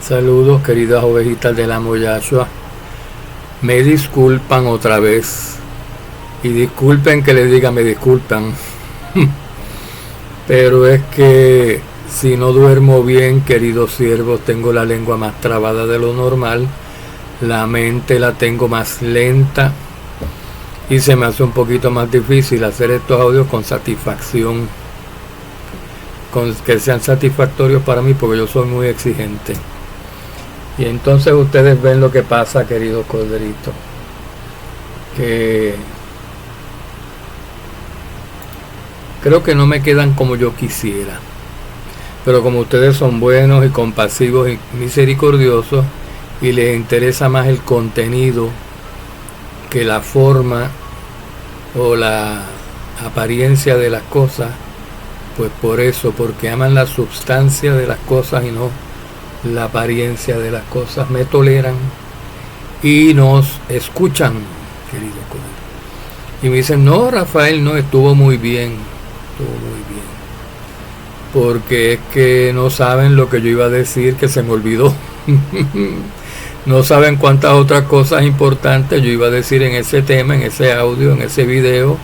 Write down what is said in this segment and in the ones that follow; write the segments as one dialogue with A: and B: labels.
A: Saludos, queridas ovejitas del amo Yahshua. Me disculpan otra vez. Y disculpen que les diga me disculpan. Pero es que si no duermo bien, queridos siervos, tengo la lengua más trabada de lo normal. La mente la tengo más lenta. Y se me hace un poquito más difícil hacer estos audios con satisfacción. Con que sean satisfactorios para mí, porque yo soy muy exigente. Y entonces ustedes ven lo que pasa, queridos corderitos, que creo que no me quedan como yo quisiera, pero como ustedes son buenos y compasivos y misericordiosos y les interesa más el contenido que la forma o la apariencia de las cosas, pues por eso, porque aman la sustancia de las cosas y no la apariencia de las cosas, me toleran y nos escuchan, querido colega. Y me dicen, no, Rafael, no, estuvo muy bien, porque es que no saben lo que yo iba a decir, que se me olvidó. No saben cuántas otras cosas importantes yo iba a decir en ese tema, en ese audio, en ese video,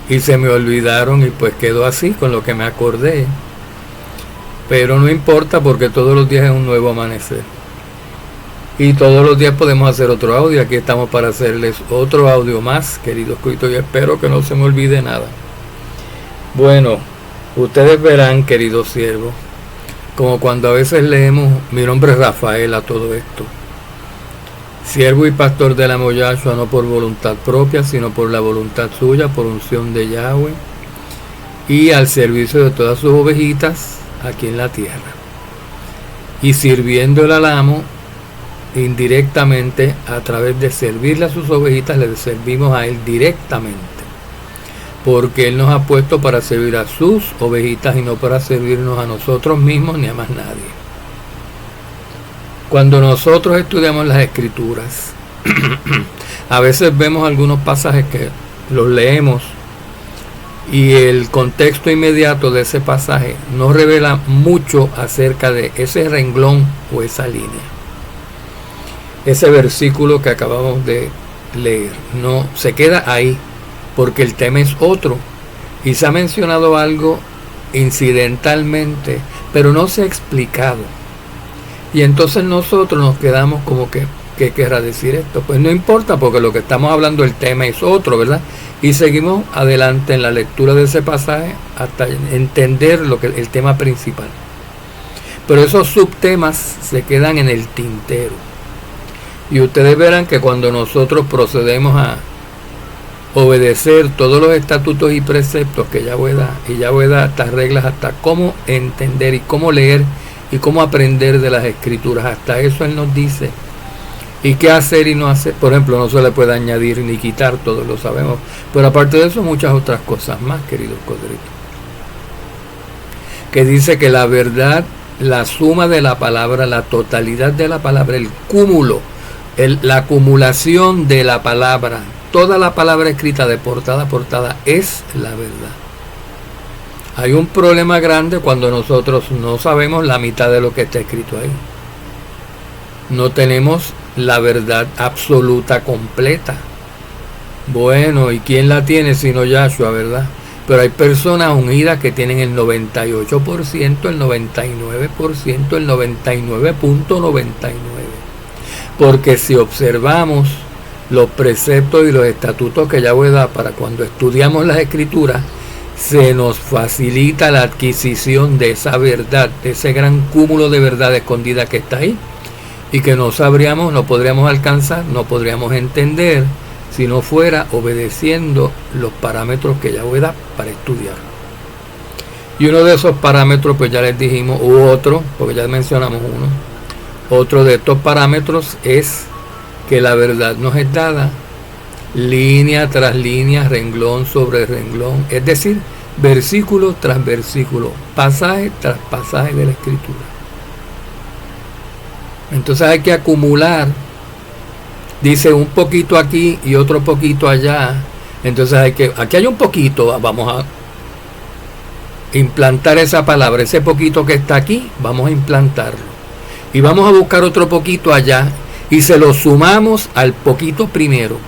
A: y se me olvidaron y pues quedó así con lo que me acordé. Pero no importa, porque todos los días es un nuevo amanecer. Y todos los días podemos hacer otro audio. Aquí estamos para hacerles otro audio más, queridos cuitos, y espero que no se me olvide nada. Bueno, ustedes verán, queridos siervos, como cuando a veces leemos, mi nombre es Rafael a todo esto. Siervo y pastor del amo Yahshua, no por voluntad propia, sino por la voluntad suya, por unción de Yahweh, y al servicio de todas sus ovejitas aquí en la tierra, y sirviéndole al amo indirectamente a través de servirle a sus ovejitas, le servimos a él directamente, porque él nos ha puesto para servir a sus ovejitas y no para servirnos a nosotros mismos ni a más nadie. Cuando nosotros estudiamos las escrituras, a veces vemos algunos pasajes que los leemos y el contexto inmediato de ese pasaje no revela mucho acerca de ese renglón o esa línea, ese versículo que acabamos de leer. No se queda ahí porque el tema es otro y se ha mencionado algo incidentalmente, pero no se ha explicado, y entonces nosotros nos quedamos como que ¿qué querrá decir esto? Pues no importa, porque lo que estamos hablando, el tema es otro, ¿verdad? Y seguimos adelante en la lectura de ese pasaje hasta entender el tema principal. Pero esos subtemas se quedan en el tintero. Y ustedes verán que cuando nosotros procedemos a obedecer todos los estatutos y preceptos que Yahweh da, y Yahweh da estas reglas hasta cómo entender y cómo leer y cómo aprender de las escrituras, hasta eso Él nos dice. Y qué hacer y no hacer. Por ejemplo, no se le puede añadir ni quitar, todos lo sabemos. Pero aparte de eso, muchas otras cosas más, queridos corderitos. Que dice que la verdad, la suma de la palabra, la totalidad de la palabra, el cúmulo, la acumulación de la palabra, toda la palabra escrita de portada a portada es la verdad. Hay un problema grande cuando nosotros no sabemos la mitad de lo que está escrito ahí. No tenemos la verdad absoluta, completa. Bueno, ¿y quién la tiene sino Yahshua, verdad? Pero hay personas unidas que tienen el 98%, el 99%, el 99.99%. Porque si observamos los preceptos y los estatutos que Yahweh da para cuando estudiamos las escrituras, se nos facilita la adquisición de esa verdad, de ese gran cúmulo de verdad escondida que está ahí, y que no sabríamos, no podríamos alcanzar, no podríamos entender si no fuera obedeciendo los parámetros que Yahweh da para estudiar. Y uno de esos parámetros, pues ya les dijimos, u otro, porque ya mencionamos uno, otro de estos parámetros es que la verdad nos es dada línea tras línea, renglón sobre renglón, es decir, versículo tras versículo, pasaje tras pasaje de la escritura. Entonces hay que acumular, dice un poquito aquí y otro poquito allá. Entonces aquí hay un poquito, vamos a implantar esa palabra, ese poquito que está aquí, vamos a implantarlo. y vamos a buscar otro poquito allá y se lo sumamos al poquito primero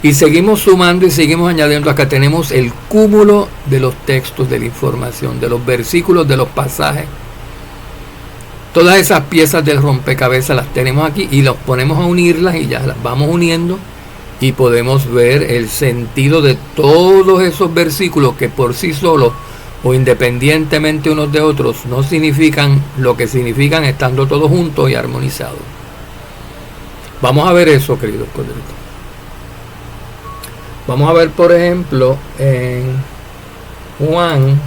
A: y seguimos sumando y seguimos añadiendo hasta que tenemos el cúmulo de los textos, de la información, de los versículos, de los pasajes. Todas esas piezas del rompecabezas las tenemos aquí y los ponemos a unirlas y ya las vamos uniendo y podemos ver el sentido de todos esos versículos que por sí solos o independientemente unos de otros no significan lo que significan estando todos juntos y armonizados. Vamos a ver eso, queridos corderitos. Vamos a ver, por ejemplo, en Juan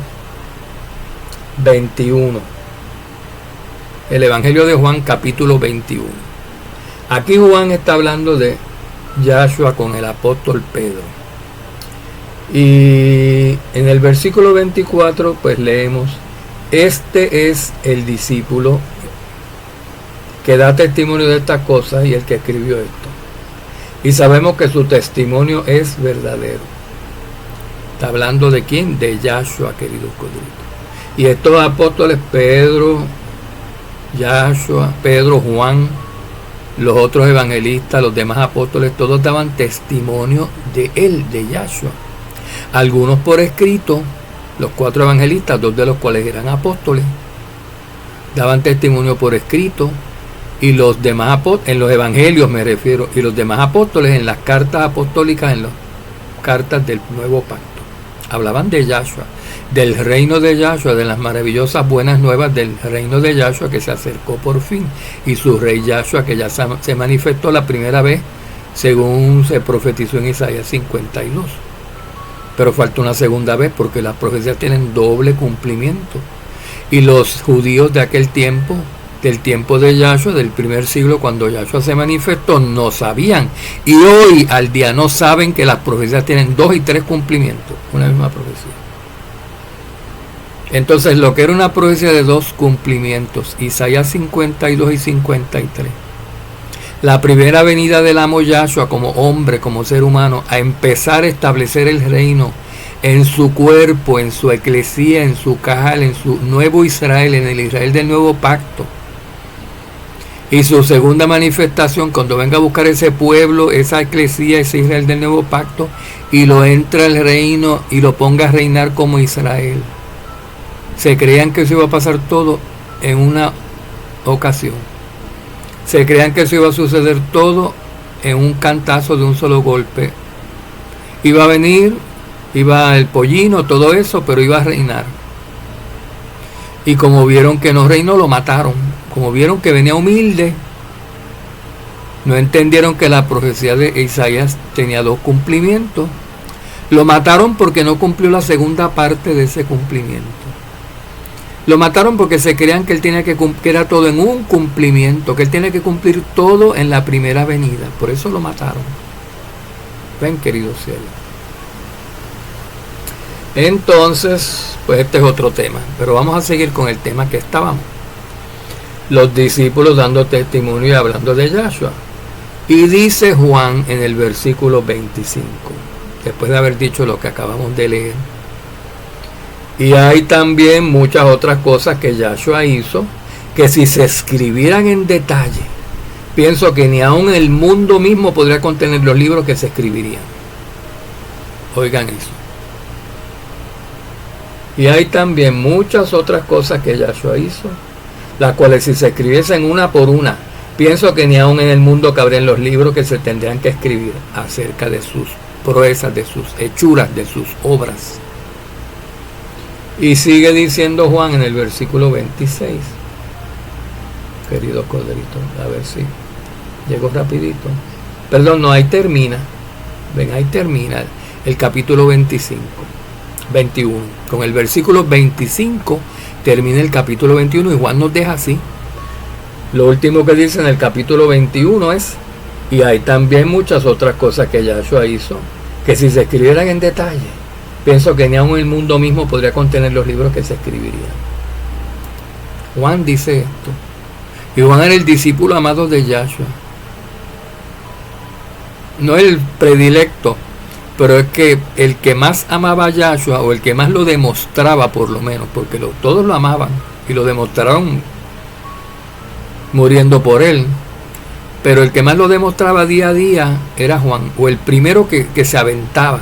A: 21. El Evangelio de Juan, capítulo 21. Aquí Juan está hablando de Yahshua con el apóstol Pedro. Y en el versículo 24, pues leemos: este es el discípulo que da testimonio de estas cosas y el que escribió esto. Y sabemos que su testimonio es verdadero. Está hablando de quién, de Yahshua, queridos corderitos. Y estos apóstoles, Pedro, Yahshua, Pedro, Juan, los otros evangelistas, los demás apóstoles, todos daban testimonio de él, de Yahshua. Algunos por escrito, los 4 evangelistas, 2 de los cuales eran apóstoles, daban testimonio por escrito, y los demás apóstoles, en los evangelios me refiero, y los demás apóstoles en las cartas apostólicas, en las cartas del nuevo pacto, hablaban de Yahshua, del reino de Yahshua, de las maravillosas buenas nuevas del reino de Yahshua que se acercó por fin, y su rey Yahshua que ya se manifestó la primera vez según se profetizó en Isaías 52. Pero falta una segunda vez porque las profecías tienen doble cumplimiento. Y los judíos de aquel tiempo, del tiempo de Yahshua, del primer siglo, cuando Yahshua se manifestó, no sabían. Y hoy al día no saben que las profecías tienen 2 y 3 cumplimientos, una misma profecía. Entonces lo que era una profecía de 2 cumplimientos, Isaías 52 y 53, la primera venida del amo Yahshua como hombre, como ser humano, a empezar a establecer el reino en su cuerpo, en su eclesía, en su cajal, en su nuevo Israel, en el Israel del nuevo pacto. Y su segunda manifestación, cuando venga a buscar ese pueblo, esa eclesía, ese Israel del nuevo pacto, y lo entra al reino y lo ponga a reinar como Israel. Se creían que eso iba a pasar todo en una ocasión. Se creían que eso iba a suceder todo en un cantazo de un solo golpe. Iba a venir, iba el pollino, todo eso, pero iba a reinar. Y como vieron que no reinó, lo mataron. Como vieron que venía humilde, no entendieron que la profecía de Isaías tenía 2 cumplimientos. Lo mataron porque no cumplió la segunda parte de ese cumplimiento. Lo mataron porque se creían que él tenía que era todo en un cumplimiento, que él tenía que cumplir todo en la primera venida. Por eso lo mataron. Ven, queridos cielos. Entonces, pues este es otro tema. Pero vamos a seguir con el tema que estábamos. Los discípulos dando testimonio y hablando de Yahshua. Y dice Juan en el versículo 25, después de haber dicho lo que acabamos de leer: y hay también muchas otras cosas que Yahshua hizo, que si se escribieran en detalle, pienso que ni aún el mundo mismo podría contener los libros que se escribirían. Oigan eso. Y hay también muchas otras cosas que Yahshua hizo, las cuales si se escribiesen una por una, pienso que ni aún en el mundo cabrían los libros que se tendrían que escribir acerca de sus proezas, de sus hechuras, de sus obras. Y sigue diciendo Juan en el versículo 26, querido corderito, a ver si llego rapidito. Perdón, no, ahí termina. Ven, ahí termina el capítulo 21. Con el versículo 25 termina el capítulo 21 y Juan nos deja así. Lo último que dice en el capítulo 21 es: y hay también muchas otras cosas que Yahshua hizo, que si se escribieran en detalle, pienso que ni aun el mundo mismo podría contener los libros que se escribirían. Juan dice esto. Y Juan era el discípulo amado de Yahshua. No el predilecto, pero es que el que más amaba a Yahshua, o el que más lo demostraba por lo menos, porque todos lo amaban y lo demostraron muriendo por él. Pero el que más lo demostraba día a día era Juan, o el primero que se aventaba,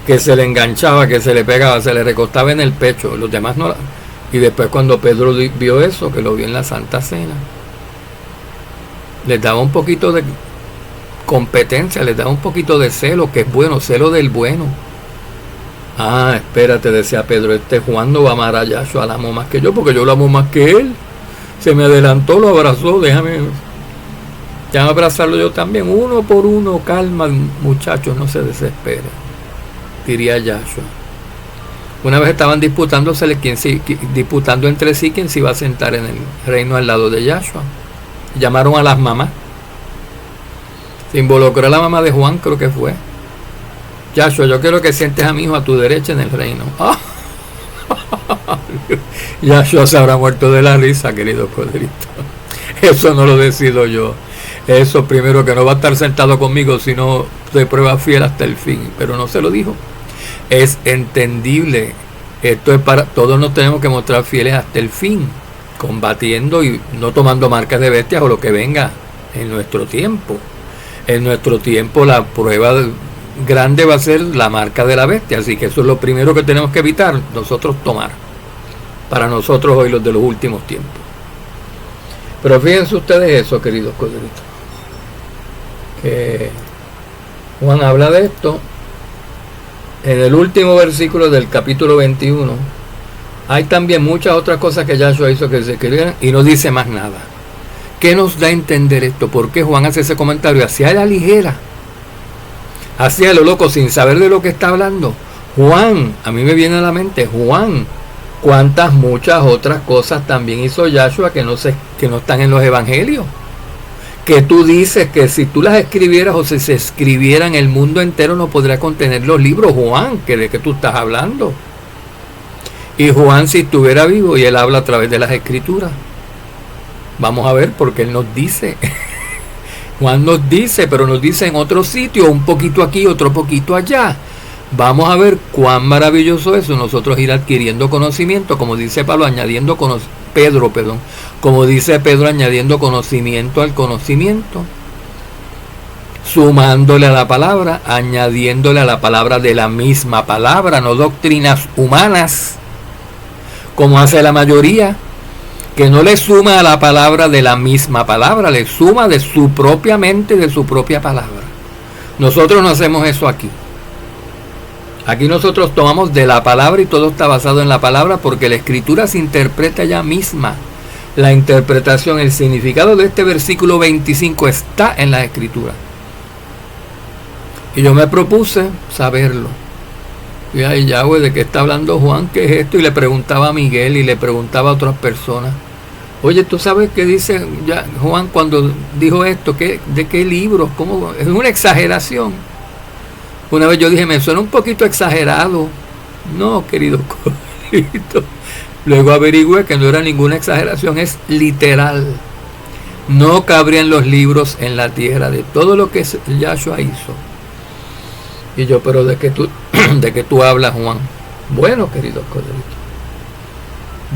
A: que se le enganchaba, que se le pegaba, se le recostaba en el pecho. Los demás no. Y después cuando Pedro vio eso, que lo vio en la Santa Cena, les daba un poquito de competencia, les daba un poquito de celo, que es bueno, celo del bueno. Ah, espérate, decía Pedro, Juan no va a amar a Yahshua, la amo más que yo, porque yo lo amo más que él. Se me adelantó, lo abrazó, déjame abrazarlo yo también, uno por uno, calma, muchachos, no se desesperen, diría Yahshua. Una vez estaban disputando entre sí quién se iba a sentar en el reino al lado de Yahshua. Llamaron a las mamás. Se involucró a la mamá de Juan, creo que fue. Yahshua, yo quiero que sientes a mi hijo a tu derecha en el reino. Yahshua se habrá muerto de la risa, querido Codrito. Eso no lo decido yo. Eso primero, que no va a estar sentado conmigo, sino de prueba fiel hasta el fin. Pero no se lo dijo. Es entendible. Esto es para todos, nos tenemos que mostrar fieles hasta el fin, combatiendo y no tomando marcas de bestias o lo que venga en nuestro tiempo. En nuestro tiempo la prueba grande va a ser la marca de la bestia, así que eso es lo primero que tenemos que evitar nosotros tomar, para nosotros hoy los de los últimos tiempos. Pero fíjense ustedes eso, queridos codritos, que Juan habla de esto en el último versículo del capítulo 21. Hay también muchas otras cosas que Yahshua hizo que se escribieran y no dice más nada. ¿Qué nos da a entender esto? ¿Por qué Juan hace ese comentario? Hacia la ligera, hacia lo loco, sin saber de lo que está hablando. Juan, a mí me viene a la mente, Juan, cuántas muchas otras cosas también hizo Yahshua que no están en los evangelios. Que tú dices que si tú las escribieras o si se escribieran, el mundo entero no podría contener los libros. Juan, que ¿de qué tú estás hablando? Y Juan, si estuviera vivo, y él habla a través de las escrituras. Vamos a ver, porque él nos dice. Juan nos dice, pero nos dice en otro sitio, un poquito aquí, otro poquito allá. Vamos a ver cuán maravilloso es eso, nosotros ir adquiriendo conocimiento, como dice Pablo, como dice Pedro, añadiendo conocimiento al conocimiento, sumándole a la palabra, añadiéndole a la palabra de la misma palabra, no doctrinas humanas, como hace la mayoría, que no le suma a la palabra de la misma palabra, le suma de su propia mente, de su propia palabra. Nosotros no hacemos eso aquí. Aquí nosotros tomamos de la palabra y todo está basado en la palabra, porque la escritura se interpreta ella misma. La interpretación, el significado de este versículo 25 está en la escritura. Y yo me propuse saberlo. Y ay, Yahweh, ¿de qué está hablando Juan? ¿Qué es esto? Y le preguntaba a Miguel y le preguntaba a otras personas. Oye, ¿tú sabes qué dice Juan cuando dijo esto? ¿De qué libro? ¿Cómo? Es una exageración. Una vez yo dije, me suena un poquito exagerado. No, querido Corito. Luego averigüé que no era ninguna exageración, es literal. No cabrían los libros en la tierra de todo lo que Yahshua hizo. Y yo, pero ¿de qué tú hablas, Juan? Bueno, querido Corito,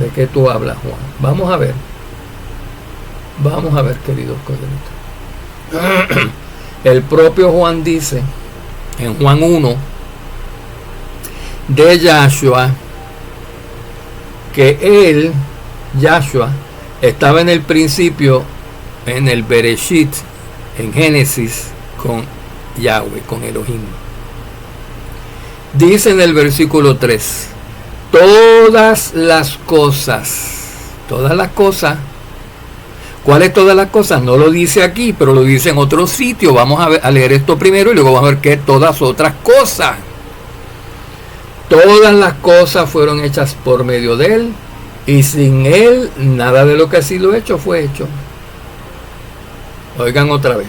A: ¿de qué tú hablas, Juan? Vamos a ver, querido Corito. El propio Juan dice, en Juan 1, de Yahshua, que él, Yahshua, estaba en el principio, en el Bereshit, en Génesis, con Yahweh, con Elohim. Dice en el versículo 3, todas las cosas, ¿cuáles todas las cosas? No lo dice aquí, pero lo dice en otro sitio. Vamos a leer esto primero y luego vamos a ver qué todas otras cosas. Todas las cosas fueron hechas por medio de él, y sin él nada de lo que ha sido hecho fue hecho. Oigan otra vez.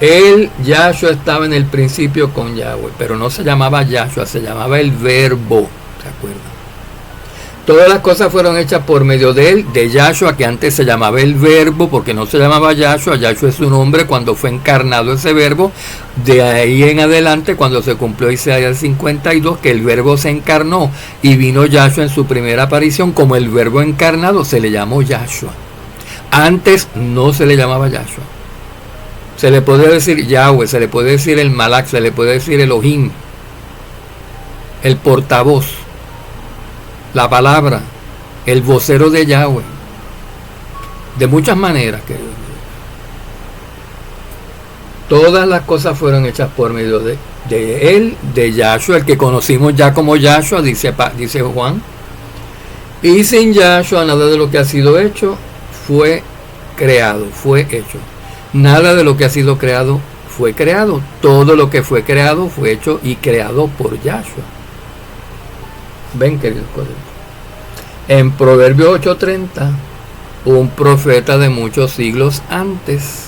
A: Él, Yahshua, estaba en el principio con Yahweh, pero no se llamaba Yahshua, se llamaba el Verbo, ¿se acuerdan? Todas las cosas fueron hechas por medio de él, de Yahshua, que antes se llamaba el Verbo, porque no se llamaba Yahshua. Yahshua es su nombre cuando fue encarnado ese Verbo. De ahí en adelante, cuando se cumplió Isaías 52, que el Verbo se encarnó y vino Yahshua en su primera aparición, como el Verbo encarnado se le llamó Yahshua. Antes no se le llamaba Yahshua. Se le puede decir Yahweh, se le puede decir el Malak, se le puede decir Elohim, el portavoz, la palabra, el vocero de Yahweh. De muchas maneras, queridos. Todas las cosas fueron hechas por medio de él, de Yahshua, el que conocimos ya como Yahshua, dice Juan. Y sin Yahshua nada de lo que ha sido hecho fue creado, fue hecho. Nada de lo que ha sido creado fue creado. Todo lo que fue creado fue hecho y creado por Yahshua. Ven, queridos colegas. En Proverbios 8:30, un profeta de muchos siglos antes,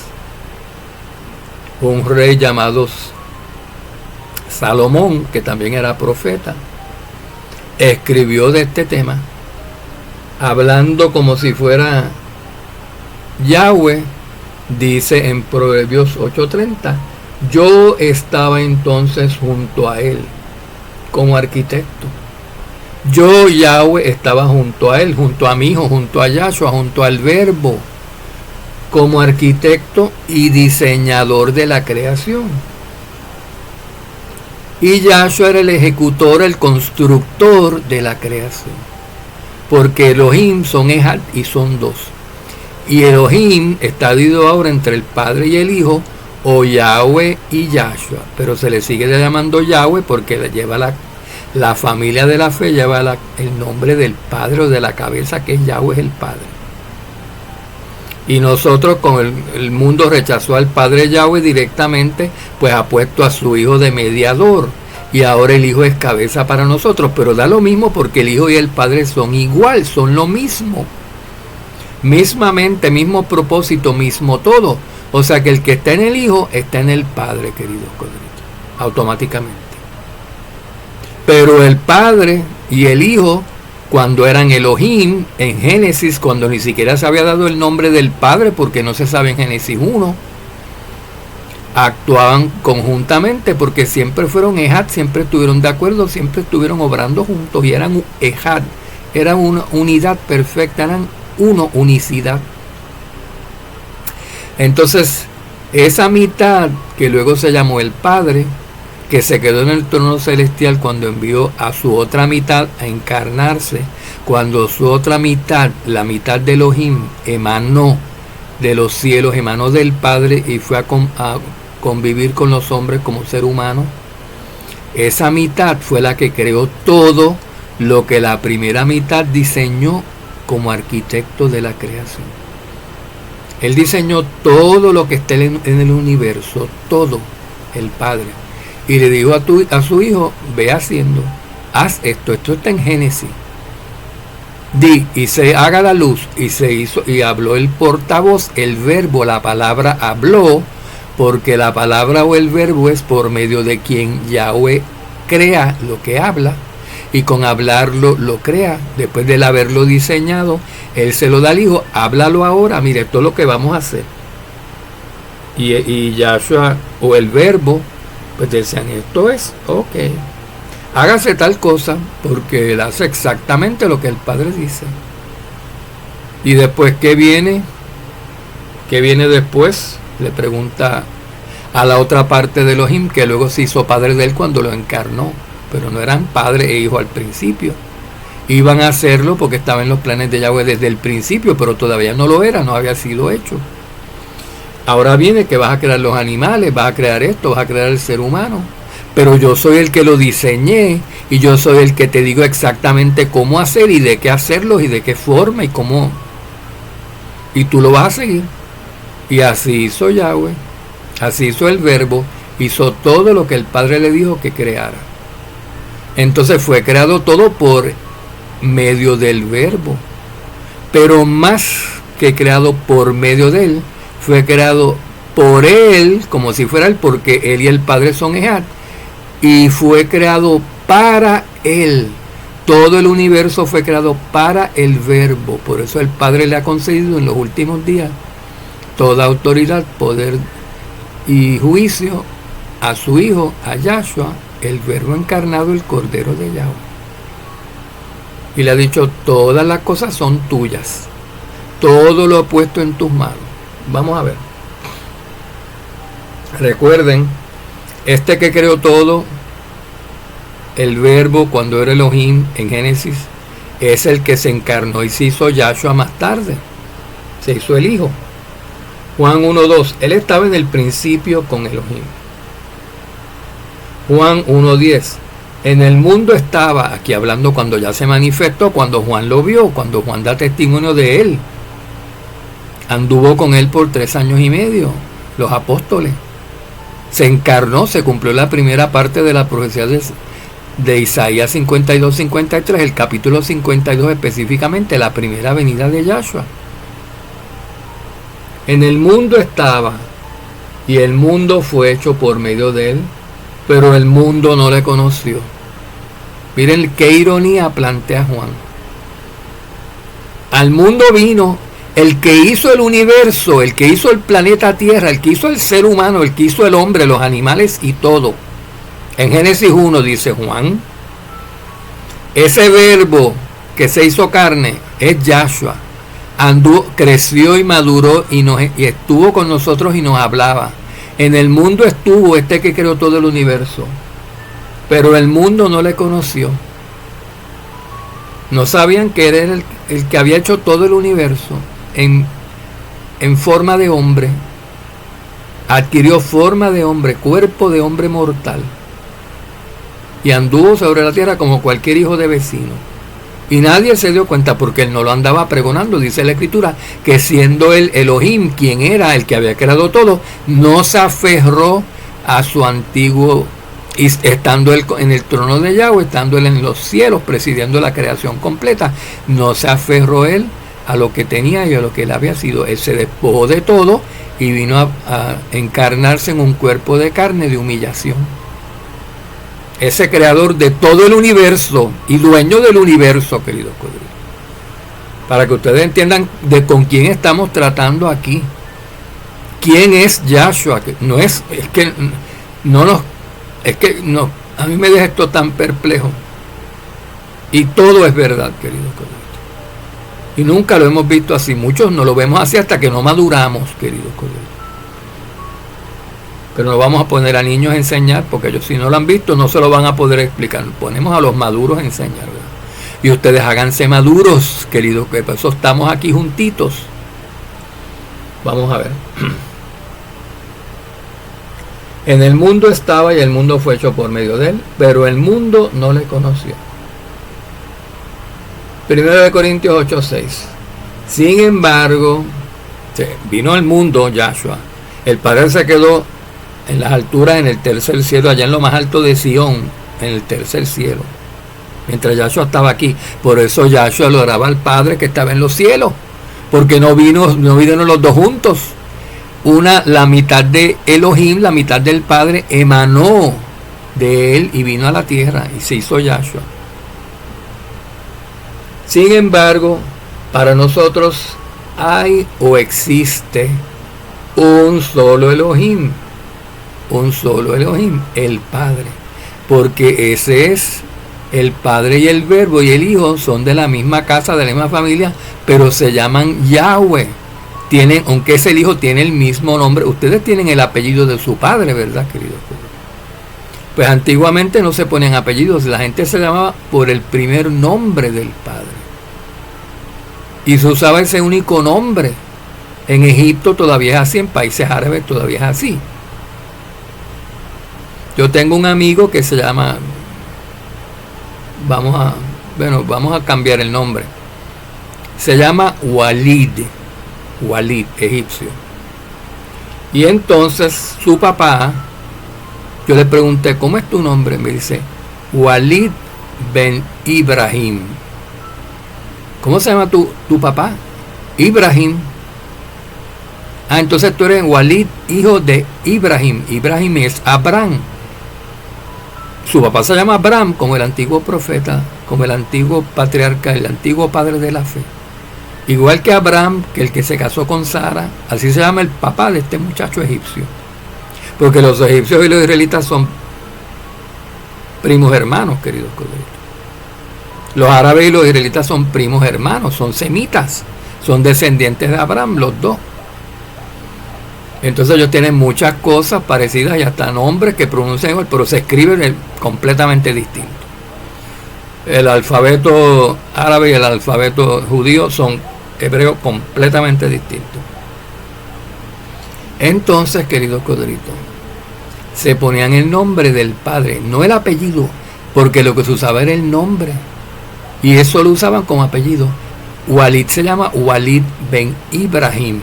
A: un rey llamado Salomón, que también era profeta, escribió de este tema, hablando como si fuera Yahweh. Dice en Proverbios 8:30, yo estaba entonces junto a él como arquitecto. Yo, Yahweh, estaba junto a él, junto a mi hijo, junto a Yahshua, junto al Verbo, como arquitecto y diseñador de la creación. Y Yahshua era el ejecutor, el constructor de la creación. Porque Elohim son Ejad y son dos. Y Elohim está dividido ahora entre el Padre y el Hijo, o Yahweh y Yahshua. Pero se le sigue llamando Yahweh porque lleva la familia de la fe, lleva el nombre del Padre o de la cabeza, que es Yahweh, el Padre. Y nosotros, con el mundo rechazó al Padre Yahweh directamente, pues ha puesto a su Hijo de mediador. Y ahora el Hijo es cabeza para nosotros, pero da lo mismo porque el Hijo y el Padre son igual, son lo mismo. Mismamente, mismo propósito, mismo todo. O sea que el que está en el Hijo está en el Padre, queridos codritos, automáticamente. Pero el Padre y el Hijo, cuando eran Elohim, en Génesis, cuando ni siquiera se había dado el nombre del Padre, porque no se sabe en Génesis 1, actuaban conjuntamente, porque siempre fueron Ejad, siempre estuvieron de acuerdo, siempre estuvieron obrando juntos, y eran Ejad, eran una unidad perfecta, eran unicidad. Entonces, esa mitad que luego se llamó el Padre, que se quedó en el trono celestial cuando envió a su otra mitad a encarnarse, cuando su otra mitad, la mitad de Elohim, emanó de los cielos, emanó del Padre y fue a convivir con los hombres como ser humano. Esa mitad fue la que creó todo lo que la primera mitad diseñó como arquitecto de la creación. Él diseñó todo lo que está en el universo, todo, el Padre. Y le dijo a su hijo, ve haciendo, haz esto está en Génesis. Y se haga la luz, y se hizo, y habló el portavoz, el verbo, la palabra habló, porque la palabra o el verbo es por medio de quien Yahweh crea lo que habla, y con hablarlo lo crea. Después de haberlo diseñado, él se lo da al hijo, háblalo ahora, mire, esto es lo que vamos a hacer. Y Yahshua o el verbo, pues decían, esto es, ok, hágase tal cosa, porque él hace exactamente lo que el Padre dice. Y después, ¿qué viene? ¿Qué viene después? Le pregunta a la otra parte de Elohim, que luego se hizo padre de él cuando lo encarnó, pero no eran padre e hijo al principio. Iban a hacerlo porque estaba en los planes de Yahweh desde el principio, pero todavía no lo era, no había sido hecho. Ahora viene que vas a crear los animales, vas a crear esto, vas a crear el ser humano. Pero yo soy el que lo diseñé y yo soy el que te digo exactamente cómo hacer y de qué hacerlo y de qué forma y cómo. Y tú lo vas a seguir. Y así hizo Yahweh, así hizo el verbo, hizo todo lo que el Padre le dijo que creara. Entonces fue creado todo por medio del verbo. Pero más que creado por medio de él, fue creado por él, como si fuera él, porque él y el Padre son Ejad, y fue creado para él. Todo el universo fue creado para el verbo. Por eso el Padre le ha concedido en los últimos días toda autoridad, poder y juicio a su Hijo, a Yahshua, el verbo encarnado, el Cordero de Yahweh. Y le ha dicho, todas las cosas son tuyas. todo lo he puesto en tus manos. Vamos a ver. Recuerden, este que creó todo, el verbo cuando era Elohim en Génesis, es el que se encarnó y se hizo Yahshua más tarde. Se hizo el Hijo. Juan 1:2, él estaba en el principio con Elohim. Juan 1:10, en el mundo estaba, aquí hablando cuando ya se manifestó, cuando Juan lo vio, cuando Juan da testimonio de él. Anduvo con él por 3 años y medio, los apóstoles. Se encarnó, se cumplió la primera parte de la profecía de Isaías 52-53, el capítulo 52 específicamente, la primera venida de Yahshua. En el mundo estaba, y el mundo fue hecho por medio de él, pero el mundo no le conoció. Miren qué ironía plantea Juan. Al mundo vino el que hizo el universo, el que hizo el planeta Tierra, el que hizo el ser humano, el que hizo el hombre, los animales y todo. En Génesis 1 dice Juan, ese verbo que se hizo carne es Yahshua. Creció y maduró y estuvo con nosotros y nos hablaba. En el mundo estuvo este que creó todo el universo, pero el mundo no le conoció. No sabían que era el que había hecho todo el universo en forma de hombre. Adquirió forma de hombre, cuerpo de hombre mortal, y anduvo sobre la tierra como cualquier hijo de vecino. Y nadie se dio cuenta porque él no lo andaba pregonando. Dice la Escritura que siendo él Elohim, quien era el que había creado todo, no se aferró a su antiguo, y estando él en el trono de Yahweh, estando él en los cielos, presidiendo la creación completa, no se aferró él a lo que tenía y a lo que él había sido. Él se despojó de todo y vino a encarnarse en un cuerpo de carne de humillación. Ese creador de todo el universo y dueño del universo, queridos codritos. Para que ustedes entiendan con quién estamos tratando aquí. ¿Quién es Yahshua? A mí me deja esto tan perplejo. Y todo es verdad, queridos codritos. Y nunca lo hemos visto así. Muchos no lo vemos así hasta que no maduramos, queridos codritos. Pero no vamos a poner a niños a enseñar, porque ellos si no lo han visto no se lo van a poder explicar. Ponemos a los maduros a enseñar, ¿verdad? Y ustedes háganse maduros, queridos, que por eso estamos aquí juntitos. Vamos a ver. En el mundo estaba y el mundo fue hecho por medio de él, pero el mundo no le conoció. 1 Corintios 8:6. Sin embargo, vino al mundo Yahshua. El Padre se quedó en las alturas, en el tercer cielo, allá en lo más alto de Sion, en el tercer cielo, mientras Yahshua estaba aquí. Por eso Yahshua lo oraba al Padre que estaba en los cielos, porque no vinieron los dos juntos. La mitad de Elohim, la mitad del Padre, emanó de él y vino a la tierra y se hizo Yahshua. Sin embargo, para nosotros hay o existe un solo Elohim. Un solo Elohim, el Padre, porque ese es el Padre y el Verbo y el Hijo son de la misma casa, de la misma familia, pero se llaman Yahweh. Aunque es el Hijo, tiene el mismo nombre. Ustedes tienen el apellido de su padre, ¿verdad, queridos? Pues antiguamente no se ponían apellidos, la gente se llamaba por el primer nombre del Padre. Y se usaba ese único nombre. En Egipto todavía es así, en países árabes todavía es así. Yo tengo un amigo que se llama, vamos a cambiar el nombre. Se llama Walid, egipcio. Y entonces su papá, yo le pregunté, ¿cómo es tu nombre? Me dice, Walid ben Ibrahim. ¿Cómo se llama tu papá? Ibrahim. Entonces tú eres Walid, hijo de Ibrahim. Ibrahim es Abraham. Su papá se llama Abraham, como el antiguo profeta, como el antiguo patriarca, el antiguo padre de la fe. Igual que Abraham, que el que se casó con Sara, así se llama el papá de este muchacho egipcio. Porque los egipcios y los israelitas son primos hermanos, queridos codritos. Los árabes y los israelitas son primos hermanos, son semitas, son descendientes de Abraham, los dos. Entonces ellos tienen muchas cosas parecidas y hasta nombres que pronuncian igual, pero se escriben completamente distintos. El alfabeto árabe y el alfabeto judío son hebreos completamente distintos. Entonces, queridos codritos, se ponían el nombre del padre, no el apellido, porque lo que se usaba era el nombre. Y eso lo usaban como apellido. Walid se llama Walid ben Ibrahim.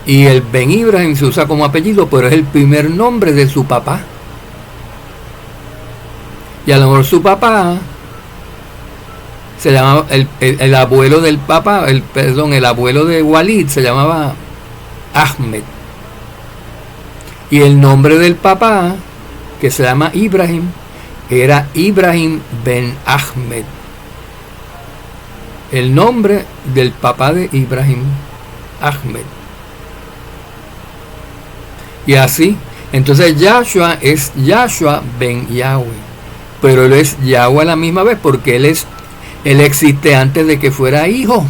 A: Y el Ben Ibrahim se usa como apellido, pero es el primer nombre de su papá. Y a lo mejor su papá se llamaba, el abuelo del papá, el abuelo de Walid se llamaba Ahmed. Y el nombre del papá, que se llama Ibrahim, era Ibrahim ben Ahmed. El nombre del papá de Ibrahim, Ahmed. Y así, entonces Yahshua es Yahshua ben Yahweh, pero él es Yahweh a la misma vez porque él existe antes de que fuera hijo.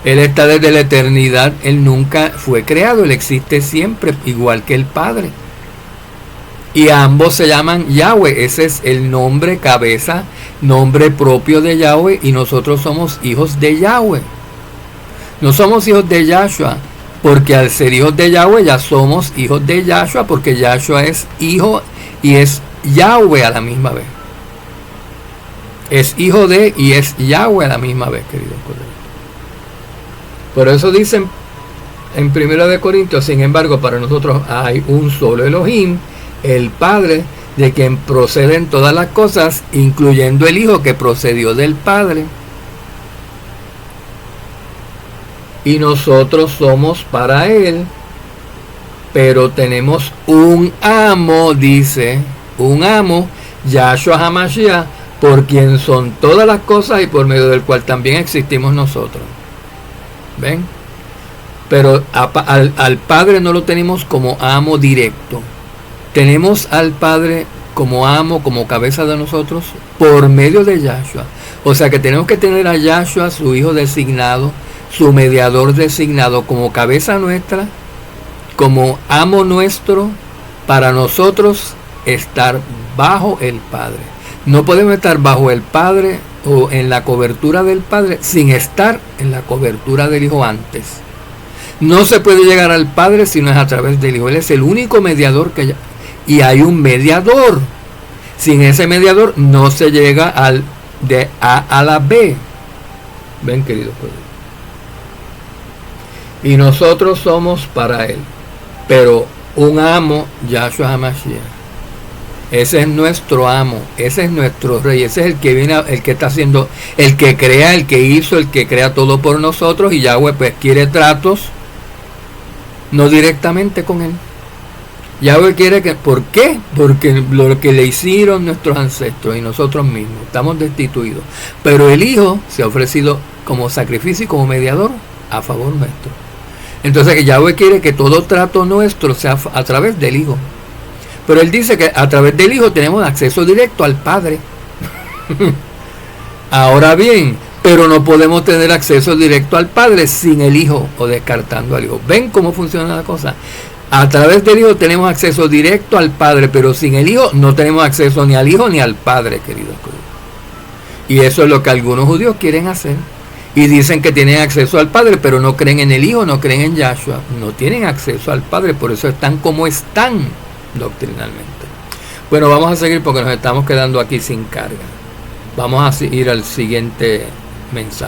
A: Él está desde la eternidad, él nunca fue creado, él existe siempre, igual que el Padre. Y ambos se llaman Yahweh, ese es el nombre cabeza, nombre propio de Yahweh, y nosotros somos hijos de Yahweh. No somos hijos de Yahshua, porque al ser hijos de Yahweh ya somos hijos de Yahshua, porque Yahshua es hijo y es Yahweh a la misma vez. Es hijo de y es Yahweh a la misma vez, queridos colegas. Por eso dicen en 1 de Corintios, sin embargo, para nosotros hay un solo Elohim, el Padre, de quien proceden todas las cosas, incluyendo el Hijo que procedió del Padre. Y nosotros somos para Él, pero tenemos un amo, dice, un amo, Yahshua HaMashiach, por quien son todas las cosas y por medio del cual también existimos nosotros. ¿Ven? Pero al Padre no lo tenemos como amo directo. Tenemos al Padre como amo, como cabeza de nosotros, por medio de Yahshua. O sea que tenemos que tener a Yahshua, su Hijo designado, su mediador designado, como cabeza nuestra, como amo nuestro, para nosotros estar bajo el Padre. No podemos estar bajo el Padre o en la cobertura del Padre sin estar en la cobertura del Hijo antes. No se puede llegar al Padre si no es a través del Hijo. Él es el único mediador que y hay un mediador. Sin ese mediador no se llega de A a la B. Ven, queridos colegas. Y nosotros somos para Él. Pero un amo, Yahshua HaMashiach. Ese es nuestro amo, ese es nuestro rey, ese es el que viene, el que está haciendo, el que crea, el que hizo, el que crea todo por nosotros. Y Yahweh pues quiere tratos, no directamente con Él. Yahweh quiere que, ¿por qué? Porque lo que le hicieron nuestros ancestros y nosotros mismos, estamos destituidos. Pero el Hijo se ha ofrecido como sacrificio y como mediador a favor nuestro. Entonces que Yahweh quiere que todo trato nuestro sea a través del Hijo. Pero Él dice que a través del Hijo tenemos acceso directo al Padre. Ahora bien, pero no podemos tener acceso directo al Padre sin el Hijo o descartando al Hijo. ¿Ven cómo funciona la cosa? A través del Hijo tenemos acceso directo al Padre, pero sin el Hijo no tenemos acceso ni al Hijo ni al Padre, queridos. Y eso es lo que algunos judíos quieren hacer. Y dicen que tienen acceso al Padre, pero no creen en el Hijo, no creen en Yahshua. No tienen acceso al Padre, por eso están como están doctrinalmente. Bueno, vamos a seguir porque nos estamos quedando aquí sin carga. Vamos a ir al siguiente mensaje.